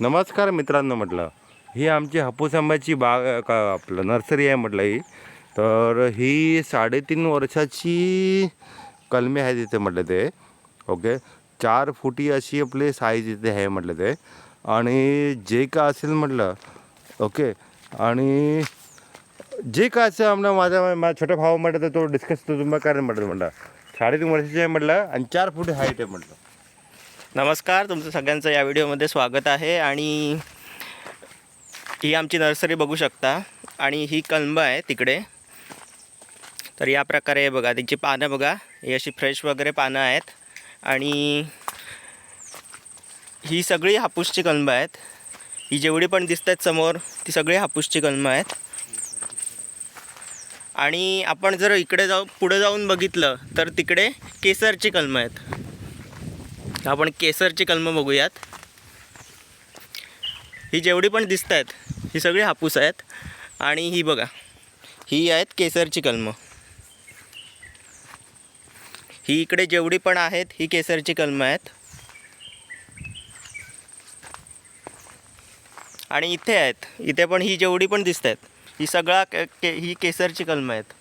नमस्कार मित्रांनो, म्हटलं ही आमची हापूस आंब्याची बाग का आपलं नर्सरी आहे म्हटलं ही. तर ही 3.5 वर्षाची कलमे आहेत इथे म्हटलं ते. ओके, 4 फुटी अशी आपली साईज इथे आहे म्हटलं ते. आणि जे का असेल म्हटलं ओके, आणि जे काय असेल आम्हाला माझा छोटा भाऊ म्हटलं तर तो डिस्कस तो तुम्हाला करेन म्हटलं 3.5 वर्षाची आहे म्हटलं आणि 4 फुटी हाईट आहे म्हटलं. नमस्कार, तुमचं सगळ्यांचं या व्हिडिओमध्ये स्वागत आहे. आणि ही आमची नर्सरी बघू शकता आणि ही कलम आहे तिकडे. तर या प्रकारे बघा, तिची पानं बघा, ही अशी फ्रेश वगैरे पानं आहेत. आणि ही सगळी हापूसची कलम आहेत. ही जेवढी पण दिसत आहेत समोर ती सगळी हापूसची कलम आहेत. आणि आपण जर इकडे पुढे जाऊन बघितलं तर तिकडे केसरची कलम आहेत. आपण केसरची कलमं बघूयात. ही जेवढी पण दिसत आहेत ही सगळी हापूस आहेत. आणि ही बघा, ही आहेत केसरची कलमं. ही इकडे जेवढी पण आहेत ही केसरची कलमं आहेत. आणि इथे आहेत, इथे पण ही जेवढी पण दिसत आहेत ही सगळा ही केसरची कलमं आहेत.